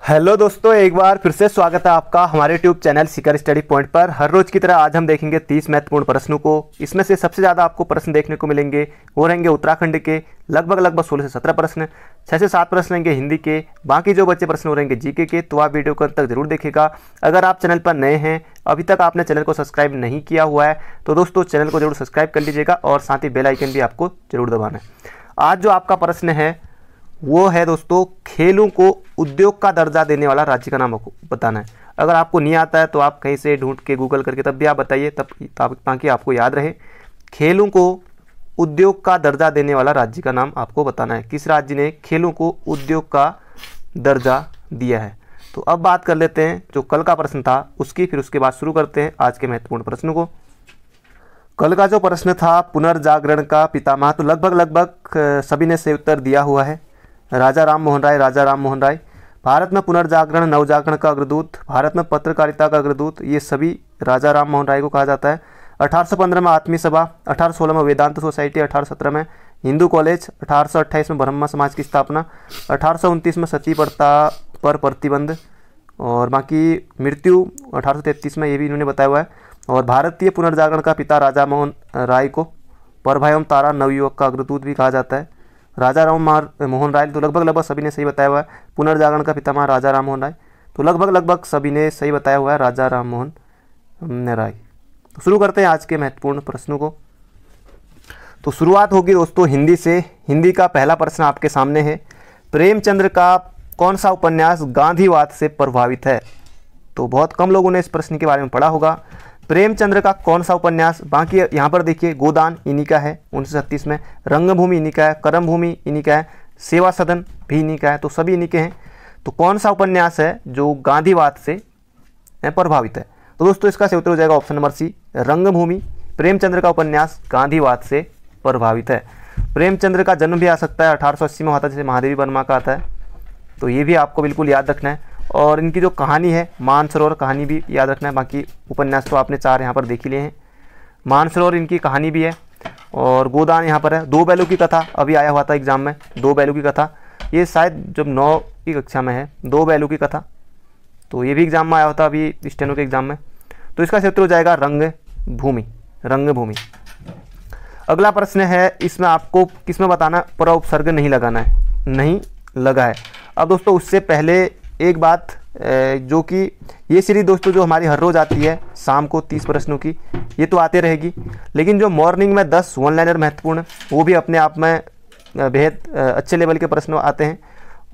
Hello दोस्तों, एक बार फिर से स्वागत है आपका हमारे YouTube channel Sikar study point पर। हर रोज की तरह आज हम देखेंगे 30 महत्वपूर्ण प्रश्नों को। इसमें से सबसे ज़्यादा आपको प्रश्न देखने को मिलेंगे वो रहेंगे उत्तराखंड के, लगभग 16 से 17 प्रश्न। 6 से 7 प्रश्न रहेंगे हिंदी के, बाकी जो बच्चे प्रश्न हो रहेंगे जीके के। तो आप वीडियो को अंत तक जरूर देखिएगा। अगर आप चैनल पर नए हैं, अभी तक आपने चैनल को सब्सक्राइब नहीं किया हुआ है, तो दोस्तों चैनल को जरूर सब्सक्राइब कर लीजिएगा और साथ ही बेल आइकन भी आपको जरूर दबाना है। आज जो आपका प्रश्न है वो है दोस्तों, खेलों को उद्योग का दर्जा देने वाला राज्य का नाम आपको बताना है। अगर आपको नहीं आता है तो आप कहीं से ढूंढ के गूगल करके तब भी आप बताइए, तब ताकि आपको याद रहे। खेलों को उद्योग का दर्जा देने वाला राज्य का नाम आपको बताना है। किस राज्य ने खेलों को उद्योग का दर्जा दिया है। तो अब बात कर लेते हैं जो कल का प्रश्न था उसकी, फिर उसके बाद शुरू करते हैं आज के महत्वपूर्ण प्रश्नों को। कल का जो प्रश्न था पुनर्जागरण का पितामह, तो लगभग सभी ने सही उत्तर दिया हुआ है। राजा राम मोहन राय। भारत में पुनर्जागरण नवजागरण का अग्रदूत, भारत में पत्रकारिता का अग्रदूत, ये सभी राजा राम मोहन राय को कहा जाता है। 1815 में आत्मीय सभा, 1816 में वेदांत सोसाइटी, 1817 में हिंदू कॉलेज, 1828 में ब्रह्म समाज की स्थापना, 1829 में सती प्रथा पर प्रतिबंध, और बाकी मृत्यु 1833 में, ये भी इन्होंने बताया हुआ है। और भारतीय पुनर्जागरण का पिता राजा मोहन राय को प्रभा एवं तारा नवयुवक का अग्रदूत भी कहा जाता है। राजा राम मोहन राय, तो लगभग सभी ने सही बताया हुआ है। पुनर्जागरण का पितामह राजा राम मोहन राय, तो लगभग सभी ने सही बताया हुआ है राजा राम मोहन राय। तो शुरू करते हैं आज के महत्वपूर्ण प्रश्नों को। तो शुरुआत होगी दोस्तों हिंदी से। हिंदी का पहला प्रश्न आपके सामने है, प्रेमचंद्र का कौन सा उपन्यास गांधीवाद से प्रभावित है। तो बहुत कम लोगों ने इस प्रश्न के बारे में पढ़ा होगा। प्रेमचंद्र का कौन सा उपन्यास, बाकी यहाँ पर देखिए गोदान इन्हीं का है 1936 में, रंगभूमि इन्हीं का है, कर्मभूमि इन्हीं का है, सेवा सदन भी इन्हीं का है, तो सभी इन्हीं के हैं। तो कौन सा उपन्यास है जो गांधीवाद से प्रभावित है। तो दोस्तों इसका सही उत्तर हो जाएगा ऑप्शन नंबर सी, रंगभूमि। प्रेमचंद्र का उपन्यास गांधीवाद से प्रभावित है। प्रेमचंद्र का जन्म भी आ सकता है 1880 में हुआ था, जैसे महादेवी वर्मा का आता है, तो ये भी आपको बिल्कुल याद रखना है। और इनकी जो कहानी है मानसरोवर कहानी भी याद रखना है। बाकी उपन्यास तो आपने 4 यहाँ पर देख ही लिए हैं। मानसरोवर इनकी कहानी भी है, और गोदान यहाँ पर है। 2 बैलों की कथा अभी आया हुआ था एग्जाम में, 2 बैलों की कथा, ये शायद जब 9 की कक्षा में है, 2 बैलों की कथा, तो ये भी एग्जाम में आया होता अभी स्टेनो के एग्जाम में। तो इसका क्षेत्र हो जाएगा रंगभूमि। अगला प्रश्न है, इसमें आपको किसमें बताना, उपसर्ग नहीं लगाना है, नहीं लगा है। अब दोस्तों उससे पहले एक बात, जो कि ये सीरीज दोस्तों जो हमारी हर रोज़ आती है शाम को 30 प्रश्नों की, ये तो आते रहेगी, लेकिन जो मॉर्निंग में 10 वन लाइनर महत्वपूर्ण, वो भी अपने आप में बेहद अच्छे लेवल के प्रश्न आते हैं।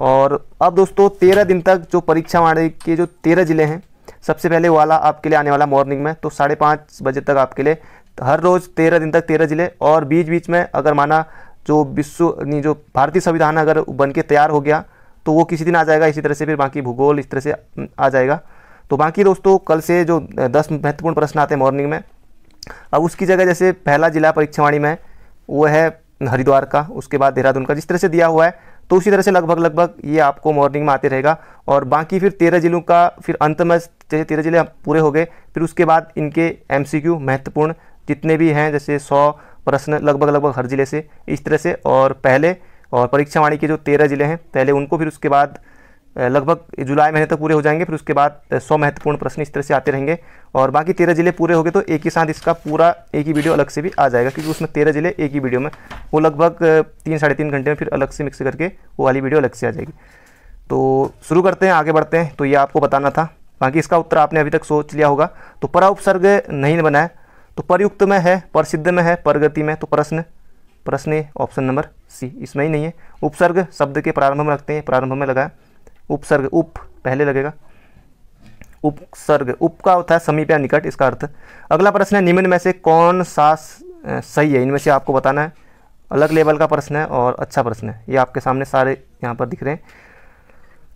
और अब दोस्तों 13 दिन तक जो परीक्षा वाले के जो 13 ज़िले हैं, सबसे पहले वाला आपके लिए आने वाला मॉर्निंग में, तो 5:30 बजे तक आपके लिए हर रोज़ 13 दिन तक 13 ज़िले। और बीच में अगर माना जो जो भारतीय संविधान अगर बन के तैयार हो गया तो वो किसी दिन आ जाएगा, इसी तरह से फिर बाकी भूगोल इस तरह से आ जाएगा। तो बाकी दोस्तों कल से जो 10 महत्वपूर्ण प्रश्न आते हैं मॉर्निंग में, अब उसकी जगह जैसे पहला जिला परीक्षावाणी में वो है हरिद्वार का, उसके बाद देहरादून का, जिस तरह से दिया हुआ है, तो उसी तरह से लगभग ये आपको मॉर्निंग में आते रहेगा। और बाकी फिर 13 जिलों का फिर अंत में, जैसे 13 जिले पूरे हो गए, फिर उसके बाद इनके MCQ महत्वपूर्ण जितने भी हैं, जैसे 100 प्रश्न लगभग हर जिले से, इस तरह से। और पहले और परीक्षावाणी के जो 13 जिले हैं पहले उनको, फिर उसके बाद लगभग जुलाई महीने तक पूरे हो जाएंगे, फिर उसके बाद 100 महत्वपूर्ण प्रश्न इस तरह से आते रहेंगे। और बाकी 13 जिले पूरे हो गए तो एक ही साथ इसका पूरा एक ही वीडियो अलग से भी आ जाएगा, क्योंकि उसमें 13 जिले एक ही वीडियो में, वो लगभग 3-3.5 घंटे में फिर अलग से मिक्स करके वो वाली वीडियो अलग से आ जाएगी। तो शुरू करते हैं, आगे बढ़ते हैं। तो ये आपको बताना था, बाकी इसका उत्तर आपने अभी तक सोच लिया होगा। तो परा उपसर्ग नहीं बना है, तो परयुक्त में है, प्रसिद्ध में है, प्रगति में, तो प्रश्न ऑप्शन नंबर सी, इसमें ही नहीं है। उपसर्ग शब्द के प्रारंभ में रखते हैं, प्रारंभ में लगा उपसर्ग, उप पहले लगेगा, उपसर्ग, उप का होता है समीप या निकट, इसका अर्थ। अगला प्रश्न है, निम्न में से कौन सा सही है, इनमें से आपको बताना है। अलग लेवल का प्रश्न है और अच्छा प्रश्न है, ये आपके सामने सारे यहाँ पर दिख रहे हैं।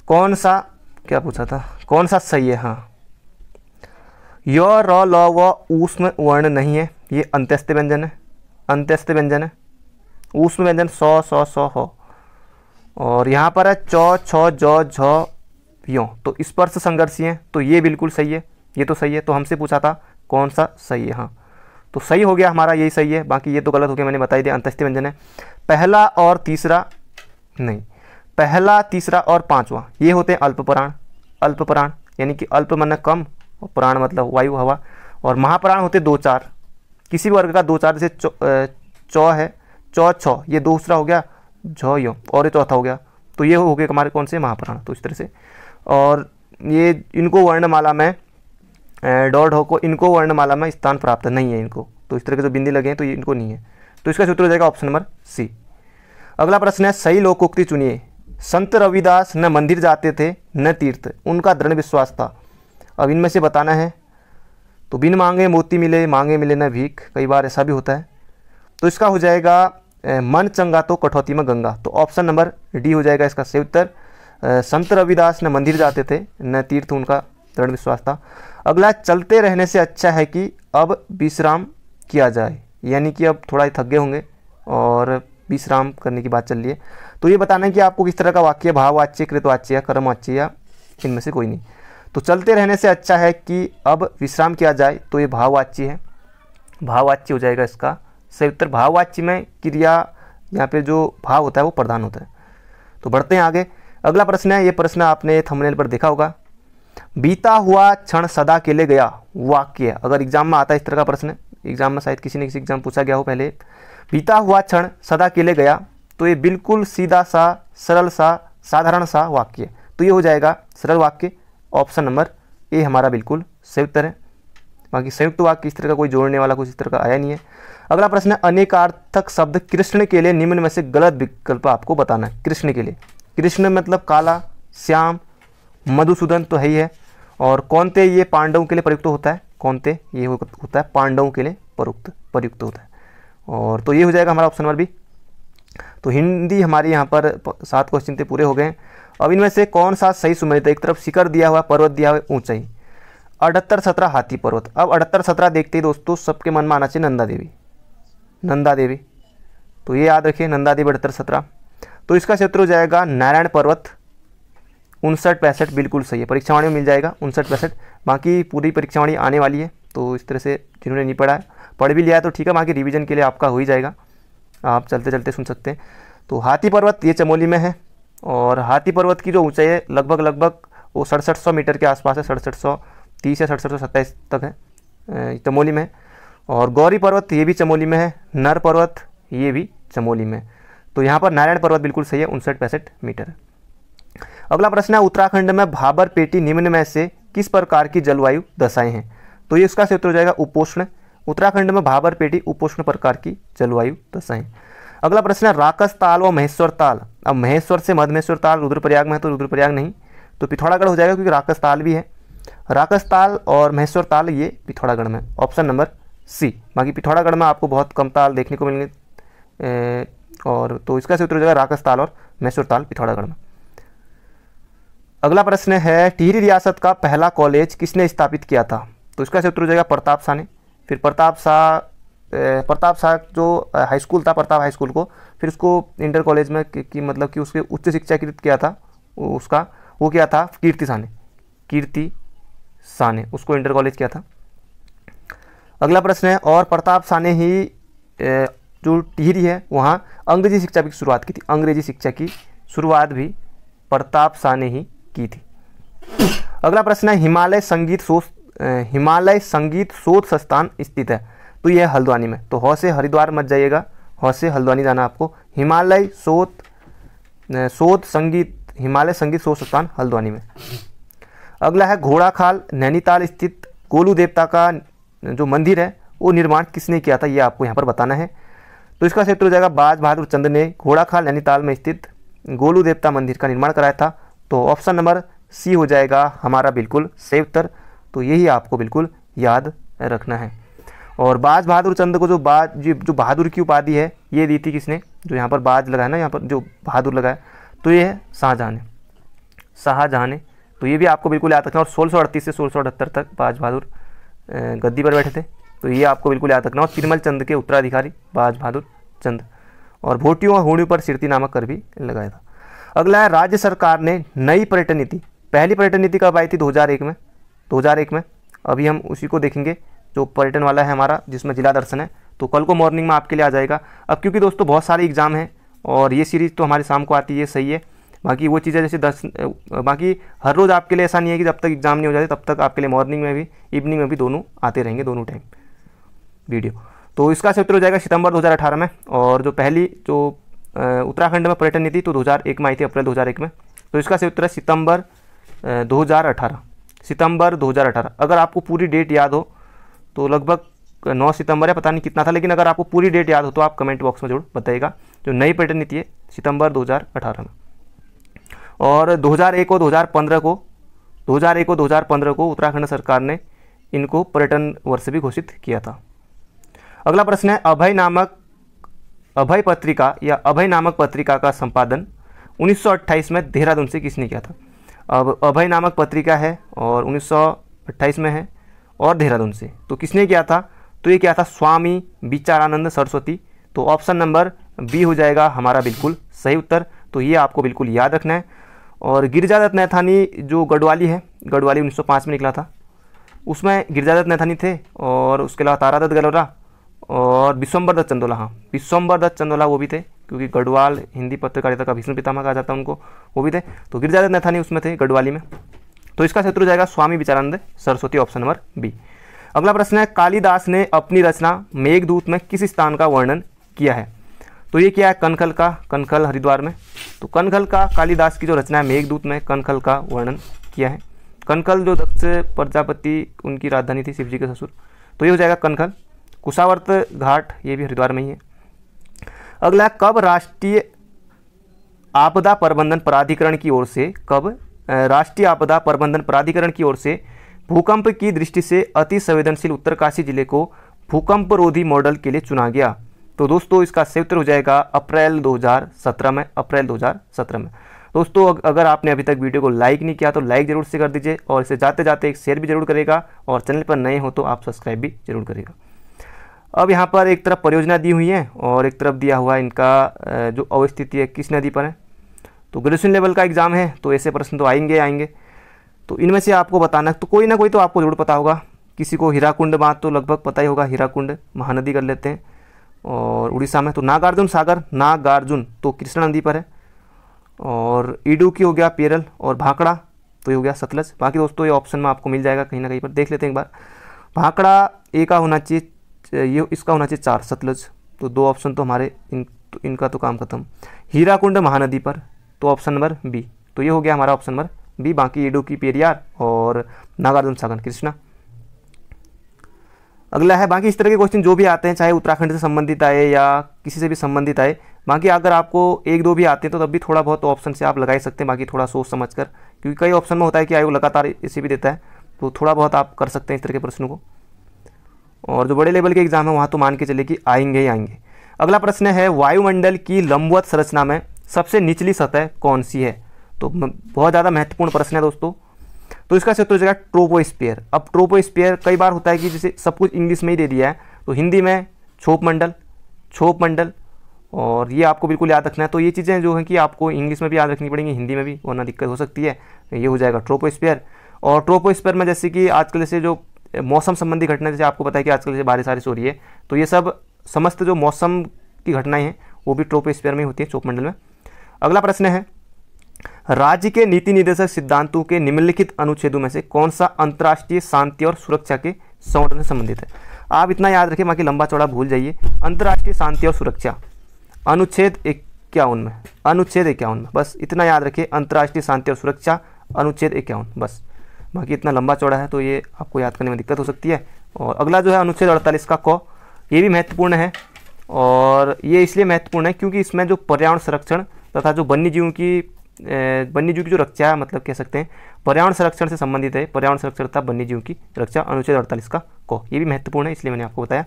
कौन सा, क्या पूछा था, कौन सा सही है। हाँ, य र ल व ऊष्म वर्ण नहीं है, ये अंत्यस्थ व्यंजन है, अंत्यस्थ व्यंजन है। ऊष्म व्यंजन सौ हो, और यहाँ पर है चौ छ जौ झ यों, तो स्पर्श संघर्षी है, तो ये बिल्कुल सही है, ये तो सही है। तो हमसे पूछा था कौन सा सही है, हाँ तो सही हो गया हमारा, यही सही है। बाकी ये तो गलत हो गया, मैंने बता ही दिया, अंत्यस्थ व्यंजन है। पहला और तीसरा नहीं, पहला, तीसरा और पांचवा ये होते हैं अल्पप्राण, अल्प प्राण, यानी कि अल्प मतलब कम और प्राण मतलब वायु हवा, और महाप्राण होते 2-4, किसी भी वर्ग का 2-4, जैसे चौ है, चौ छौ, ये दूसरा हो गया झ यो, और ये चौथा हो गया, तो ये हो गए हमारे कौन से महाप्राण। तो इस तरह से, और ये इनको वर्णमाला में डॉट हो को इनको वर्णमाला में स्थान प्राप्त नहीं है इनको, तो इस तरह के जो बिंदी लगे हैं तो ये इनको नहीं है, तो इसका सूत्र हो जाएगा ऑप्शन नंबर सी। अगला प्रश्न है सही लोकोक्ति चुनिए। संत रविदास न मंदिर जाते थे न तीर्थ, उनका दृढ़ विश्वास था। अब इनमें से बताना है। तो बिन मांगे मोती मिले, मांगे मिले न भीख, कई बार ऐसा भी होता है। तो इसका हो जाएगा मन चंगा तो कठौती में गंगा, तो ऑप्शन नंबर डी हो जाएगा इसका सही उत्तर। संत रविदास न मंदिर जाते थे न तीर्थ, उनका दृढ़ विश्वास था। अगला, चलते रहने से अच्छा है कि अब विश्राम किया जाए, यानी कि अब थोड़ा थक गए होंगे और विश्राम करने की बात चल रही है। तो ये बताना है कि आपको किस तरह का वाक्य, भाववाच्य, कृतवाच्य या कर्मवाच्य या इनमें से कोई नहीं। तो चलते रहने से अच्छा है कि अब विश्राम किया जाए, तो ये भाववाच्य है, भाववाच्य हो जाएगा इसका सही उत्तर। भाववाच्य में क्रिया यहाँ पे जो भाव होता है वो प्रधान होता है। तो बढ़ते हैं आगे। अगला प्रश्न है, ये प्रश्न आपने थंबनेल पर देखा होगा। बीता हुआ क्षण सदा के लिए गया, वाक्य। अगर एग्जाम में आता है इस तरह का प्रश्न, एग्जाम में शायद किसी न किसी एग्जाम पूछा गया हो पहले। बीता हुआ क्षण सदा के लिए गया, तो ये बिल्कुल सीधा सा, सरल सा, साधारण सा वाक्य, तो ये हो जाएगा सरल वाक्य। ऑप्शन नंबर ए हमारा बिल्कुल सही उत्तर है। बाकी संयुक्त वाक्य इस तरह का कोई जोड़ने वाला कुछ इस तरह का आया नहीं है। अगला प्रश्न है, अनेकार्थक शब्द कृष्ण के लिए निम्न में से गलत विकल्प आपको बताना है। कृष्ण के लिए, कृष्ण मतलब काला, श्याम, मधुसूदन तो है ही है, और कौनते ये पांडवों के लिए प्रयुक्त होता है, कौनते ये होता है पांडवों के लिए प्रयुक्त होता है, और तो ये हो जाएगा हमारा ऑप्शन नंबर बी। तो हिंदी हमारी यहाँ पर 7 क्वेश्चन थे, पूरे हो गए। अब इनमें से कौन सा सही सुमेलित है। एक तरफ शिखर दिया हुआ, पर्वत दिया हुआ, ऊंचाई। 78-17 हाथी पर्वत। अब 78-17 देखते ही दोस्तों सबके मन में आना चाहिए नंदा देवी, नंदा देवी, तो ये याद रखिए नंदा देवी 78-17। तो इसका क्षेत्र हो जाएगा नारायण पर्वत 59-65, बिल्कुल सही है, परीक्षावाणी में मिल जाएगा 59-65। बाकी पूरी परीक्षावाणी आने वाली है, तो इस तरह से जिन्होंने नहीं पढ़ा है, पढ़ भी लिया है तो ठीक है, बाकी रिवीजन के लिए आपका हो ही जाएगा, आप चलते चलते सुन सकते हैं। तो हाथी पर्वत ये चमोली में है, और हाथी पर्वत की जो ऊंचाई है लगभग वो 6700 मीटर के आसपास है, 6730 या 6727 तक है, चमोली में। और गौरी पर्वत ये भी चमोली में है, नर पर्वत ये भी चमोली में। तो यहाँ पर नारायण पर्वत बिल्कुल सही है, 59-65 मीटर है। अगला प्रश्न है, उत्तराखंड में भाबर पेटी निम्न में से किस प्रकार की जलवायु दशाएं हैं। तो ये इसका क्षेत्र हो जाएगा उपोष्ण। उत्तराखंड में भाबर पेटी उपोष्ण प्रकार की जलवायु दशाएं। अगला प्रश्न है, राकस ताल व महेश्वर ताल। अब महेश्वर से मधमेश्वर ताल रुद्रप्रयाग में है, तो रुद्रप्रयाग नहीं, तो पिथौरागढ़ हो जाएगा, क्योंकि राकस ताल भी है। राकस ताल और महेश्वर ताल ये पिथौरागढ़ में, ऑप्शन नंबर सी। बाकी पिथौरागढ़ में आपको बहुत कम ताल देखने को मिलेंगे, और तो इसका सूत्र हो जाएगा राकस ताल और महेश्वर ताल पिथौरागढ़ में। अगला प्रश्न है, टिहरी रियासत का पहला कॉलेज किसने स्थापित किया था। तो इसका सूत्र हो जाएगा प्रताप शाह ने। फिर प्रताप शाह जो हाई स्कूल था, प्रताप हाई स्कूल को, फिर उसको इंटर कॉलेज में कि मतलब कि उसके उच्च शिक्षा कृत किया था, उसका वो किया था कीर्ति शाह ने उसको इंटर कॉलेज किया था। अगला प्रश्न है, और प्रताप शाह ने ही जो टिहरी है वहाँ अंग्रेजी शिक्षा की शुरुआत की थी। अंग्रेजी शिक्षा की शुरुआत भी प्रताप शाह ने ही की थी। अगला प्रश्न है, हिमालय संगीत शोध संस्थान स्थित है। तो यह है हल्द्वानी में। तो हौ से हरिद्वार मत जाइएगा, हौ से हल्द्वानी जाना आपको। हिमालय संगीत शोध संस्थान हल्द्वानी में। अगला है, घोड़ाखाल नैनीताल स्थित गोलू देवता का जो मंदिर है वो निर्माण किसने किया था, ये आपको यहाँ पर बताना है। तो इसका क्षेत्र हो जाएगा बाज बहादुर चंद ने घोड़ाखाल नैनीताल में स्थित गोलू देवता मंदिर का निर्माण कराया था। तो ऑप्शन नंबर सी हो जाएगा हमारा बिल्कुल सही उत्तर। तो यही आपको बिल्कुल याद रखना है। और बाज बहादुर चंद को जो बहादुर की उपाधि है ये दी थी किसने, जो यहाँ पर बाज लगा है ना, यहाँ पर जो बहादुर लगा है, तो ये है शाहजहाँ ने। तो ये भी आपको बिल्कुल याद रखना। और 1638 से 1678 तक बाज बहादुर गद्दी पर बैठे थे, तो ये आपको बिल्कुल याद रखना। और तिरमल चंद के उत्तराधिकारी बाज बहादुर चंद, और भोटियों और होड़ियों पर सिरती नामक कर भी लगाया था। अगला है, राज्य सरकार ने नई पर्यटन नीति, पहली पर्यटन नीति कब आई थी, 2001 में। अभी हम उसी को देखेंगे जो पर्यटन वाला है हमारा, जिसमें जिला दर्शन है। तो कल को मॉर्निंग में आपके लिए आ जाएगा। अब क्योंकि दोस्तों बहुत सारे एग्जाम हैं और ये सीरीज़ तो हमारे शाम को आती है, सही है। बाकी वो चीज़ें जैसे बाकी हर रोज़ आपके लिए ऐसा नहीं है कि जब तक एग्ज़ाम नहीं हो जाते तब तक आपके लिए मॉर्निंग में भी इवनिंग में भी दोनों आते रहेंगे, दोनों टाइम वीडियो। तो इसका उत्तर हो जाएगा सितंबर 2018 में। और जो पहली जो उत्तराखंड में पर्यटन नीति तो 2001 में आई थी, अप्रैल 2001 में। तो इसका उत्तर है सितंबर 2018, सितंबर 2018। अगर आपको पूरी डेट याद हो तो लगभग 9 सितंबर है, पता नहीं कितना था, लेकिन अगर आपको पूरी डेट याद हो तो आप कमेंट बॉक्स में जरूर बताइएगा। जो नई पर्यटन नीति है सितंबर 2018 में। और 2001 और 2015 को उत्तराखंड सरकार ने इनको पर्यटन वर्ष भी घोषित किया था। अगला प्रश्न है अभय नामक पत्रिका का संपादन 1928 में देहरादून से किसने किया था। अब अभय नामक पत्रिका है और 1928 में है और देहरादून से, तो किसने किया था, तो ये क्या था, स्वामी विचारानंद सरस्वती। तो ऑप्शन नंबर बी हो जाएगा हमारा बिल्कुल सही उत्तर। तो ये आपको बिल्कुल याद रखना है। और गिरिजादत्त नैथानी जो गढ़वाली है, गढ़वाली 1905 में निकला था, उसमें गिरिजादत्त नैथानी थे और उसके अलावा तारादत्त गलोरा और विश्वम्बर दत्त चंदोला। हाँ, विश्वम्बर दत्त चंदोला वो भी थे, क्योंकि गढ़वाल हिंदी पत्रकारिता का भीष्म पितामह कहा जाता है उनको, वो भी थे। तो गिरिजादत्त नैथानी उसमें थे गढ़वाली में। तो इसका उत्तर हो जाएगा स्वामी विचारानंद सरस्वती, ऑप्शन नंबर बी। अगला प्रश्न है कालिदास ने अपनी रचना मेघदूत में किस स्थान का वर्णन किया है। तो ये क्या है, कनखल का, कनखल हरिद्वार में। तो कनखल का कालिदास की जो रचना है मेघदूत में कनखल का वर्णन किया है। कनखल जो दक्ष प्रजापति उनकी राजधानी थी, शिवजी के ससुर, तो ये हो जाएगा कनखल। कुशावर्त घाट ये भी हरिद्वार में ही है। अगला कब राष्ट्रीय आपदा प्रबंधन प्राधिकरण की ओर से भूकंप की दृष्टि से अति संवेदनशील उत्तरकाशी जिले को भूकंप रोधी मॉडल के लिए चुना गया। तो दोस्तों इसका सही उत्तर हो जाएगा अप्रैल 2017 में, अप्रैल 2017 में। दोस्तों अगर आपने अभी तक वीडियो को लाइक नहीं किया तो लाइक जरूर से कर दीजिए और इसे जाते जाते एक शेयर भी जरूर करेगा और चैनल पर नए हो तो आप सब्सक्राइब भी जरूर करेगा। अब यहाँ पर एक तरफ परियोजना दी हुई है और एक तरफ दिया हुआ है इनका जो अवस्थिति है किस नदी पर है। तो ग्रेजुएशन लेवल का एग्जाम है तो ऐसे प्रश्न तो आएंगे। तो इनमें से आपको बताना, तो कोई ना कोई तो आपको जरूर पता होगा। किसी को हीराकुंड बात तो लगभग पता ही होगा, हीराकुंड महानदी कर लेते हैं। और उड़ीसा में तो नागार्जुन तो कृष्णा नदी पर है। और इडुक्की हो गया पेरल और भाखड़ा तो ये हो गया सतलज। बाकी दोस्तों ये ऑप्शन में आपको मिल जाएगा कहीं ना कहीं पर, देख लेते हैं एक बार। भाखड़ा ए का होना चाहिए, ये इसका होना चाहिए 4 सतलज। तो 2 ऑप्शन तो हमारे इनका तो काम खत्म। हीराकुंड महानदी पर तो ऑप्शन नंबर बी, तो ये हो गया हमारा ऑप्शन नंबर बी। बाकी इडुक्की पेरियार और नागार्जुन सागर कृष्णा। अगला है, बाकी इस तरह के क्वेश्चन जो भी आते हैं चाहे उत्तराखंड से संबंधित आए या किसी से भी संबंधित आए, बाकी अगर आपको 1-2 भी आते हैं तो तब भी थोड़ा बहुत ऑप्शन से आप लगा ही सकते हैं। बाकी थोड़ा सोच समझ कर, क्योंकि कई ऑप्शन में होता है कि आयोग लगातार इसे भी देता है, तो थोड़ा बहुत आप कर सकते हैं इस तरह के प्रश्नों को। और जो बड़े लेवल के एग्जाम है वहाँ तो मान के चले कि आएंगे ही आएंगे। अगला प्रश्न है वायुमंडल की लंबवत संरचना में सबसे निचली सतह कौन सी है। तो बहुत ज़्यादा महत्वपूर्ण प्रश्न है दोस्तों। तो इसका उत्तर हो जाएगा ट्रोपोस्फीयर। अब ट्रोपोस्फीयर कई बार होता है कि जैसे सब कुछ इंग्लिश में ही दे दिया है, तो हिंदी में छोप मंडल, और ये आपको बिल्कुल याद रखना है। तो ये चीज़ें जो हैं कि आपको इंग्लिश में भी याद रखनी पड़ेंगी, हिंदी में भी, वरना दिक्कत हो सकती है। ये हो जाएगा ट्रोपोस्फीयर। और ट्रोपोस्फीयर में जैसे कि आजकल जैसे जो मौसम संबंधी घटना, जैसे आपको पता है कि आजकल जैसे बारिश हो रही है, तो ये सब समस्त जो मौसम की घटनाएं हैं वो भी ट्रोपोस्फीयर में होती है, छोप मंडल में। अगला प्रश्न है राज्य के नीति निर्देशक सिद्धांतों के निम्नलिखित अनुच्छेदों में से कौन सा अंतर्राष्ट्रीय शांति और सुरक्षा के संवर्धन से संबंधित है। आप इतना याद रखें, बाकी लंबा चौड़ा भूल जाइए। अंतर्राष्ट्रीय शांति और सुरक्षा अनुच्छेद 51 में, बस इतना याद रखिए। अंतर्राष्ट्रीय शांति और सुरक्षा अनुच्छेद 51, बस। बाकी इतना लंबा चौड़ा है तो ये आपको याद करने में दिक्कत हो सकती है। और अगला जो है अनुच्छेद 48 का क, ये भी महत्वपूर्ण है। और ये इसलिए महत्वपूर्ण है क्योंकि इसमें जो पर्यावरण संरक्षण तथा जो वन्य जीवों की जो रक्षा है, मतलब कह सकते हैं पर्यावरण संरक्षण से संबंधित है। पर्यावरण संरक्षण तथा वन्य जीवों की रक्षा अनुच्छेद 48 का क, ये भी महत्वपूर्ण है, इसलिए मैंने आपको बताया।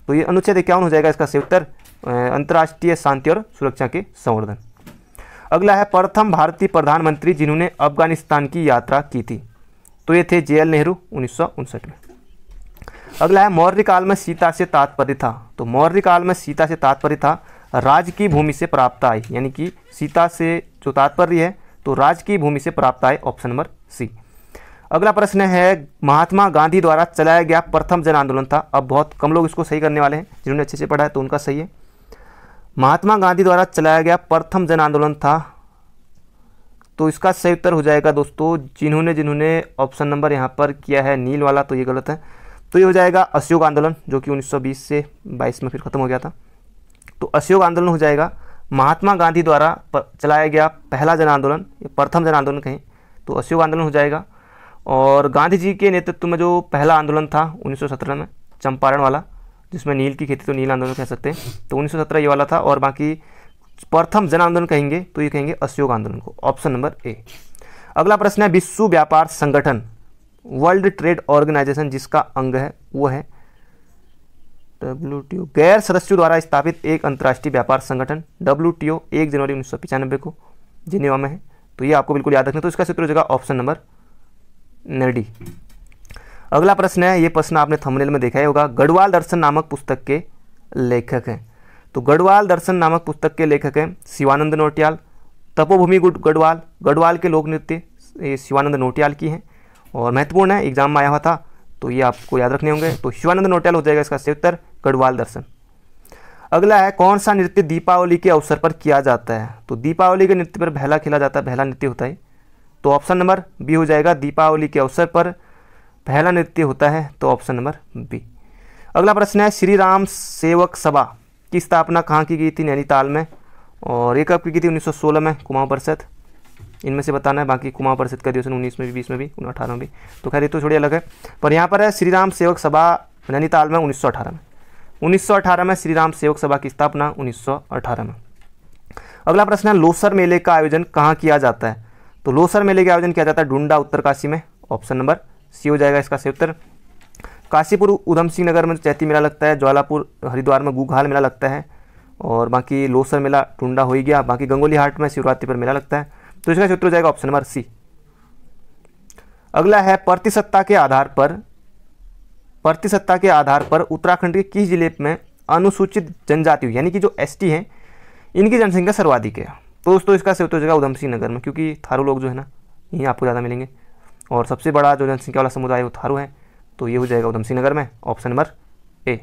तो ये अनुच्छेद 51 हो जाएगा इसका सही उत्तर, अंतर्राष्ट्रीय शांति और सुरक्षा के संवर्धन। अगला है प्रथम भारतीय प्रधानमंत्री जिन्होंने अफगानिस्तान की यात्रा की थी। तो ये थे JL नेहरू 1959 में। अगला है मौर्य काल में सीता से तात्पर्य था। तो मौर्य काल में सीता से तात्पर्य था राज की भूमि से प्राप्त आय, यानी कि सीता से जो तात्पर्य है तो राज की भूमि से प्राप्त आय, ऑप्शन नंबर सी। अगला प्रश्न है महात्मा गांधी द्वारा चलाया गया प्रथम जन आंदोलन था। अब बहुत कम लोग इसको सही करने वाले हैं, जिन्होंने अच्छे से पढ़ा है तो उनका सही है। महात्मा गांधी द्वारा चलाया गया प्रथम जन आंदोलन था तो इसका सही उत्तर हो जाएगा दोस्तों, जिन्होंने जिन्होंने ऑप्शन नंबर यहाँ पर किया है नील वाला, तो ये गलत है। तो ये हो जाएगा असहयोग आंदोलन, जो कि 1920 से 22 में फिर ख़त्म हो गया था। तो असहयोग आंदोलन हो जाएगा। महात्मा गांधी द्वारा चलाया गया पहला जन आंदोलन, प्रथम जन आंदोलन कहें तो असहयोग आंदोलन हो जाएगा। और गांधी जी के नेतृत्व में जो पहला आंदोलन था 1917 में, चंपारण वाला, जिसमें नील की खेती, तो नील आंदोलन कह सकते हैं, तो 1917 ये वाला था। और बाकी प्रथम जन आंदोलन कहेंगे तो ये कहेंगे असहयोग आंदोलन को, ऑप्शन नंबर ए। अगला प्रश्न है, विश्व व्यापार संगठन वर्ल्ड ट्रेड ऑर्गेनाइजेशन जिसका अंग है वो है WTO, गैर सदस्यों द्वारा स्थापित एक अंतर्राष्ट्रीय व्यापार संगठन। WTO 1 जनवरी 1995 को जिनेवा में है, तो ये आपको बिल्कुल याद रखना। तो इसका सूत्र हो जाएगा ऑप्शन नंबर डी। अगला प्रश्न है, ये प्रश्न आपने थंबनेल में देखा ही होगा, गढ़वाल दर्शन नामक पुस्तक के लेखक हैं। तो गढ़वाल दर्शन नामक पुस्तक के लेखक हैं शिवानंद नौटियाल। तपोभूमि गढ़वाल, गढ़वाल के लोक नृत्य ये शिवानंद नौटियाल की हैं और महत्वपूर्ण है, एग्जाम में आया हुआ था, तो ये आपको याद रखने होंगे। तो शिवानंद नौटियाल हो जाएगा इसका सही उत्तर, गढ़वाल दर्शन। अगला है, कौन सा नृत्य दीपावली के अवसर पर किया जाता है। तो दीपावली के नृत्य पर बहला खेला जाता है, बहला नृत्य होता है, तो ऑप्शन नंबर बी हो जाएगा, दीपावली के अवसर पर पहला नृत्य होता है, तो ऑप्शन नंबर बी। अगला प्रश्न है, श्री राम सेवक सभा की स्थापना कहाँ की गई थी, नैनीताल में, और ये कब की गई थी, 1916 में, कुमाऊं परिषद, इनमें से बताना है। बाकी कुमाऊं परिषद का अधिवेशन 19 में भी, 20 में भी, 18 में भी, तो खैर ये तो थोड़ी अलग है। पर यहाँ पर है श्री राम सेवक सभा नैनीताल में 1918 में, 1918 में श्री राम सेवक सभा की स्थापना 1918 में। अगला प्रश्न है, लोसर मेले का आयोजन कहाँ किया जाता है। तो लोसर मेले का आयोजन किया जाता है डुंडा उत्तरकाशी में, ऑप्शन नंबर सी हो जाएगा इसका सही उत्तर। काशीपुर उधम सिंह नगर में चैती मेला लगता है, ज्वालापुर हरिद्वार में गुघाल मेला लगता है, और बाकी लोसर मेला टुंडा हो ही गया। बाकी गंगोली हाट में शिवरात्रि पर मेला लगता है, तो इसका सूत्र हो जाएगा ऑप्शन नंबर सी। अगला है, प्रतिशतता के आधार पर उत्तराखंड के किस जिले में अनुसूचित जनजाति यानी कि जो ST हैं इनकी जनसंख्या सर्वाधिक है। तो दोस्तों इसका सूत्र हो जाएगा उधम सिंह नगर में, क्योंकि थारू लोग जो है ना यहीं आपको ज़्यादा मिलेंगे, और सबसे बड़ा जो जनसंख्या वाला समुदाय वो थारू है, तो ये हो जाएगा उधम सिंह नगर में, ऑप्शन नंबर ए।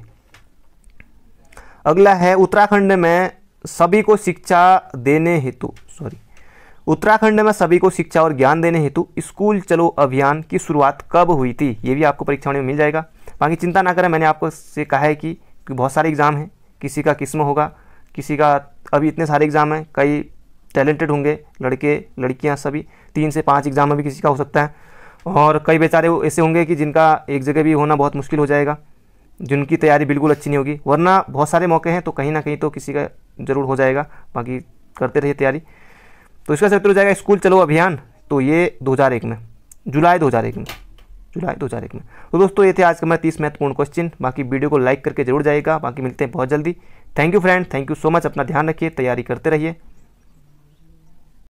अगला है, उत्तराखंड में सभी को शिक्षा और ज्ञान देने हेतु स्कूल चलो अभियान की शुरुआत कब हुई थी, ये भी आपको परीक्षा में मिल जाएगा। बाकी चिंता ना करें, मैंने आपको से कहा है कि बहुत सारे एग्जाम हैं, किसी का किस्म होगा, किसी का अभी इतने सारे एग्जाम हैं, कई टैलेंटेड होंगे लड़के लड़कियां सभी, 3 से 5 एग्जाम में भी किसी का हो सकता है, और कई बेचारे ऐसे होंगे कि जिनका एक जगह भी होना बहुत मुश्किल हो जाएगा, जिनकी तैयारी बिल्कुल अच्छी नहीं होगी। वरना बहुत सारे मौके हैं, तो कहीं ना कहीं तो किसी का ज़रूर हो जाएगा, बाकी करते रहिए तैयारी। तो इसका उत्तर हो जाएगा स्कूल चलो अभियान, तो ये 2001 में, जुलाई 2001 में। तो दोस्तों ये थे आज का मेरा 30 महत्वपूर्ण क्वेश्चन। बाकी वीडियो को लाइक करके जरूर जाइएगा। बाकी मिलते हैं बहुत जल्दी। Thank you friend, thank you so much. अपना ध्यान रखिए, तैयारी करते रहिए।